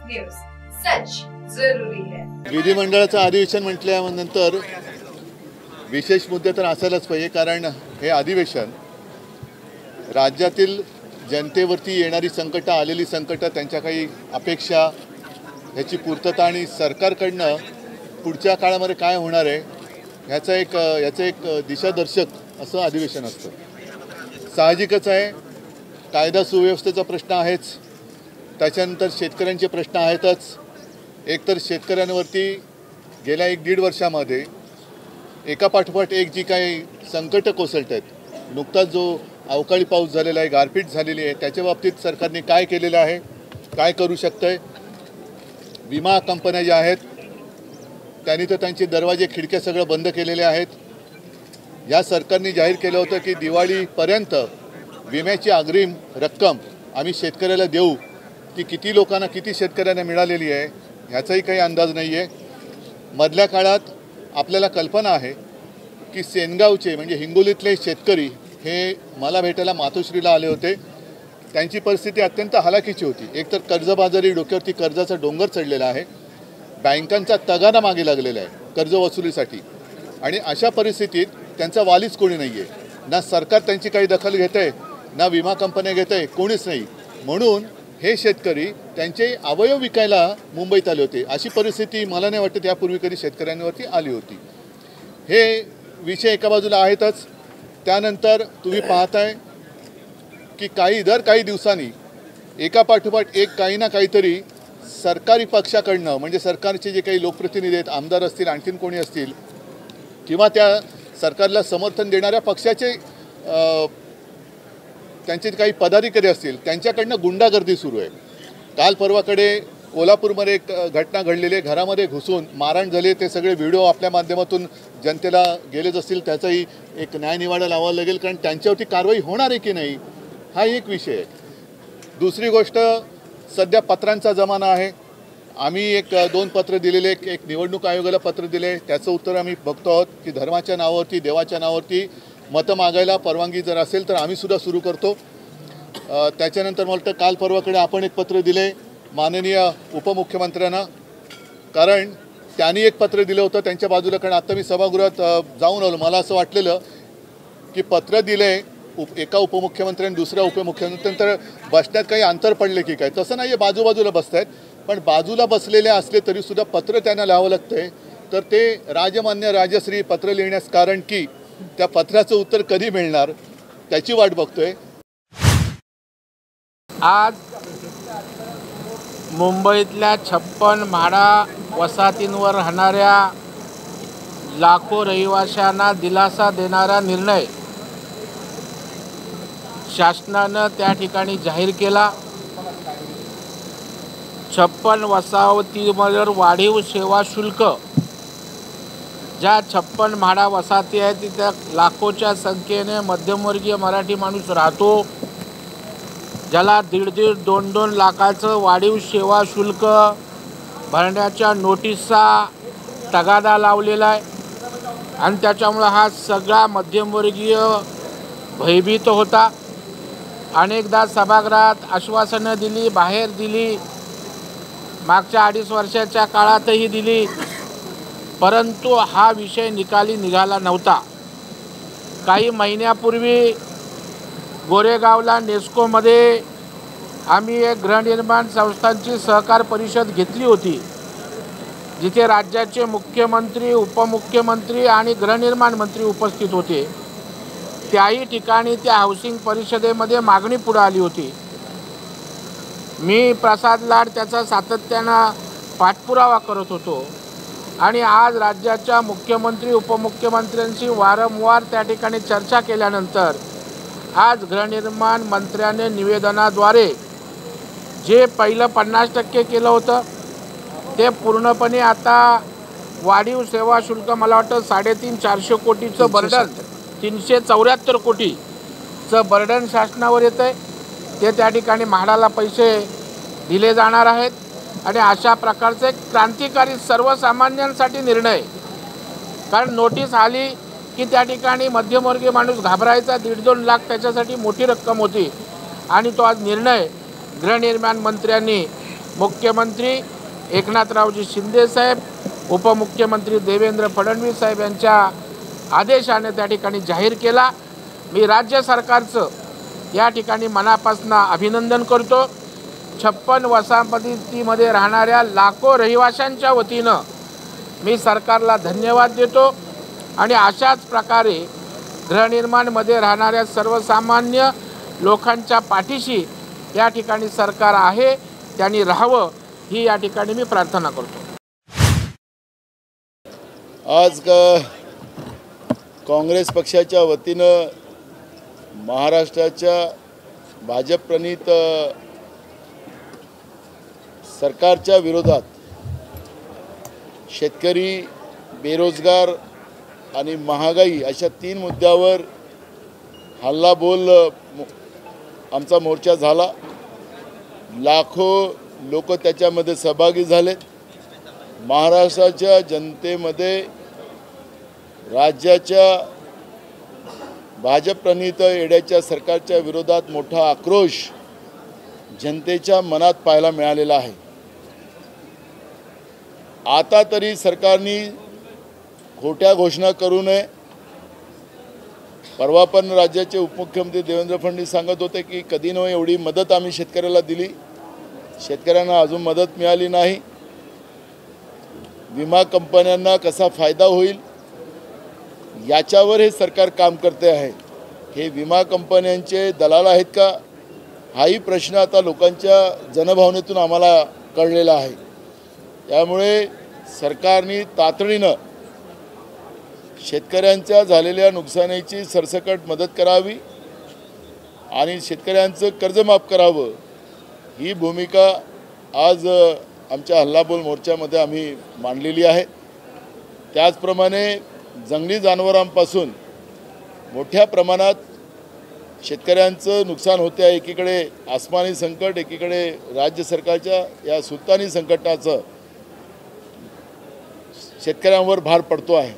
News सच जरूरी है। विधिमंडळाचं अधिवेशन म्हटल्यानंतर विशेष मुद्दे तर असायलाच पाहिजे, कारण हे अधिवेशन राज्यातील जनतेवरती येणारी संकटं, आलेली संकटं, त्यांच्या काही अपेक्षा, ह्याची पूर्तता आणि सरकारकडनं पुढच्या काळामध्ये काय होणार आहे याचं एक दिशादर्शक असं अधिवेशन असतं। साहजिकच आहे, कायदा सुव्यवस्थेचा प्रश्न आहेच, त्याच्यानंतर शेतकऱ्यांचे प्रश्न आहेतच। एकतर शेतकऱ्यांवरती गेल्या 1-1.5 वर्षामध्ये एकापाठोपाठ एक जी काही संकटं कोसळत आहेत, नुकताच जो अवकाळी पाऊस झालेला आहे, गारपीट झालेली आहे, त्याच्या बाबतीत सरकारने काय केलेलं आहे, काय करू शकतंय। विमा कंपन्या ज्या आहेत त्यांनी तर त्यांचे दरवाजे खिडक्या सगळं बंद केलेले आहेत। या सरकारने जाहीर केलं होतं की दिवाळीपर्यंत विम्याची अग्रिम रक्कम आम्ही शेतकऱ्याला देऊ, ती किती लोकांना, किती शेतकऱ्यांना मिळालेली आहे ह्याचाही काही अंदाज नाही आहे। मधल्या काळात आपल्याला कल्पना आहे की सेनगावचे म्हणजे हिंगोलीतले शेतकरी हे मला भेटायला मातोश्रीला आले होते। त्यांची परिस्थिती अत्यंत हलाखीची होती। एकतर कर्जबाजारी, डोक्यावरती कर्जाचा डोंगर चढलेला आहे, बँकांचा तगादा मागे लागलेला आहे कर्ज वसुलीसाठी, आणि अशा परिस्थितीत त्यांचा वालीच कोणी नाही आहे। ना सरकार त्यांची काही दखल घेत आहे, ना विमा कंपन्या घेत आहे, कोणीच नाही। म्हणून हे शेतकरी त्यांचे अवयव विकायला मुंबईत आले होते। अशी परिस्थिती मला नाही वाटत यापूर्वी कधी शेतकऱ्यांवरती आली होती। हे विषय एका बाजूला आहेतच। त्यानंतर तुम्ही पाहताय की दर काही दिवसांनी एकापाठोपाठ एक काही ना काहीतरी सरकारी पक्षाकडनं, म्हणजे सरकारचे जे काही लोकप्रतिनिधी आहेत, आमदार असतील, आणखीन कोणी असतील, किंवा त्या सरकारला समर्थन देणाऱ्या पक्षाचे त्यांचे काही पदाधिकारी असतील, त्यांच्याकडनं गुंडागर्दी सुरू आहे। काल परवाकडे कोल्हापूरमध्ये एक घटना घडलेली आहे, घरामध्ये घुसून मारहाण झाली। ते सगळे व्हिडिओ आपल्या माध्यमातून जनतेला गेलेच असतील, त्याचाही एक न्यायनिवाडा लावावा लागेल, कारण त्यांच्यावरती कारवाई होणार आहे की नाही हा एक विषय आहे। दुसरी गोष्ट, सध्या पत्रांचा जमाना आहे। आम्ही 2 पत्र दिलेले, एक निवडणूक आयोगाला पत्र दिले, त्याचं उत्तर आम्ही बघतो आहोत की धर्माच्या नावावरती, देवाच्या नावावरती मतं मागायला परवानगी जर असेल तर आम्ही सुद्धा सुरू करतो। त्याच्यानंतर मला वाटतं काल परवाकडे आपण एक पत्र दिले माननीय उपमुख्यमंत्र्यांना, कारण त्यांनी एक पत्र दिलं होतं त्यांच्या बाजूला। कारण आता मी सभागृहात जाऊन आलो, मला असं वाटलेलं की पत्र दिले एका उपमुख्यमंत्र्यांनी दुसऱ्या उपमुख्यमंत्र्यांतर बसण्यात काही अंतर पडले की काय, तसं नाही आहे, बाजूबाजूला बसत आहेत। पण बाजूला बसलेले असले तरीसुद्धा पत्र त्यांना लिहावं लागतं आहे, तर ते राजमान्य राजश्री पत्र लिहिण्यास कारण की त्या पत्राचं उत्तर कधी मिळणार त्याची वाट बघतोय। आज मुंबईतल्या 56 म्हाडा वसाहतींवर राहणाऱ्या लाखो रहिवाशांना दिलासा देणारा निर्णय शासनानं त्या ठिकाणी जाहीर केला। 56 वसाहतींवर वाढीव सेवा शुल्क, ज्या 56 म्हाडा वसाहती आहेत तिथे लाखोच्या संख्येने मध्यमवर्गीय मराठी माणूस राहतो, ज्याला 1.5-2 लाखाचं वाढीव सेवा शुल्क भरण्याच्या नोटीसचा तगादा लावलेला आहे। आणि त्याच्यामुळं हा सगळा मध्यमवर्गीय भयभीत होता। अनेकदा सभागृहात आश्वासनं दिली, बाहेर दिली, मागच्या 2.5 वर्षाच्या काळातही दिली, परंतु हा विषय निकाली निघाला नव्हता। काही महिन्यापूर्वी गोरेगावला नेस्कोमध्ये आम्ही एक गृहनिर्माण संस्थांची सहकार परिषद घेतली होती, जिथे राज्याचे मुख्यमंत्री, उपमुख्यमंत्री आणि गृहनिर्माण मंत्री उपस्थित होते। त्याही ठिकाणी त्या हाऊसिंग परिषदेमध्ये मागणी पुढे आली होती। मी प्रसाद लाड त्याचा सातत्यानं पाठपुरावा करत होतो, आणि आज राज्याच्या मुख्यमंत्री, उपमुख्यमंत्र्यांशी वारंवार त्या ठिकाणी चर्चा केल्यानंतर आज गृहनिर्माण मंत्र्याने निवेदनाद्वारे जे पहिलं 50% केलं होतं ते पूर्णपणे आता वाढीव सेवा शुल्क, मला वाटतं 350-400 कोटीचं बर्डन, 374 कोटीचं बर्डन शासनावर येतं आहे। ते त्या ठिकाणी म्हाडाला पैसे दिले जाणार आहेत, आणि अशा प्रकारचे एक क्रांतिकारी सर्वसामान्यांसाठी निर्णय। कारण नोटीस आली की त्या ठिकाणी मध्यमवर्गीय माणूस घाबरायचा, 1.5-2 लाख त्याच्यासाठी मोठी रक्कम होती, आणि तो आज निर्णय गृहनिर्माण मंत्र्यांनी मुख्यमंत्री एकनाथरावजी शिंदे साहेब, उपमुख्यमंत्री देवेंद्र फडणवीस साहेब यांच्या आदेशाने त्या ठिकाणी जाहीर केला। मी राज्य सरकारचं या ठिकाणी मनापासून अभिनंदन करतो। 56 वसाहतीमध्ये राहणाऱ्या लाखो रहिवाशांच्या वतीनं मी सरकारला धन्यवाद देतो आणि अशाच प्रकारे गृहनिर्माणमध्ये राहणाऱ्या सर्वसामान्य लोकांच्या पाठीशी या ठिकाणी सरकार आहे, त्यांनी राहावं ही या ठिकाणी मी प्रार्थना करतो। आज काँग्रेस पक्षाच्या वतीनं महाराष्ट्राच्या भाजपप्रणीत सरकारच्या विरोधात शेतकरी, बेरोजगार आणि महागाई अशा 3 मुद्द्यावर हल्लाबोल आमचा मोर्चा झाला। लाखो लोक त्याच्यामध्ये सहभागी झालेत। महाराष्ट्राच्या जनतेमध्ये राज्याच्या भाजपप्रणीत येड्याच्या सरकारच्या विरोधात मोठा आक्रोश जनतेच्या मनात पाहायला मिळालेला आहे। आता तरी सरकारने खोट्या घोषणा करू नये। परवा पण राज्याचे उपमुख्यमंत्री देवेंद्र फडणवीस सांगत होते की कधी नव्हे एवढी मदत आम्ही शेतकऱ्याला दिली, शेतकऱ्यांना अजून मदत मिळाली नाही। विमा कंपन्यांना कसा फायदा होईल याच्यावर हे सरकार काम करते आहे। हे विमा कंपन्यांचे दलाल आहेत का, हाही प्रश्न आता लोकांच्या जनभावनेतून आम्हाला कळलेला आहे। त्यामुळे सरकारने तातडीनं शेतकऱ्यांच्या झालेल्या नुकसानीची सरसकट मदत करावी आणि शेतकऱ्यांचं कर्ज माफ करावं, ही भूमिका आज आमच्या हल्लाबोल मोर्चामध्ये आम्ही मांडलेली आहे। त्याचप्रमाणे जंगली जनावरांपासून मोठ्या प्रमाणात शेतकऱ्यांचं नुकसान होते आहे। एकीकडे आसमानी संकट, एकीकडे राज्य सरकारच्या या सुलतानी संकटाचं शेतकऱ्यांवर भार पडतो आहे।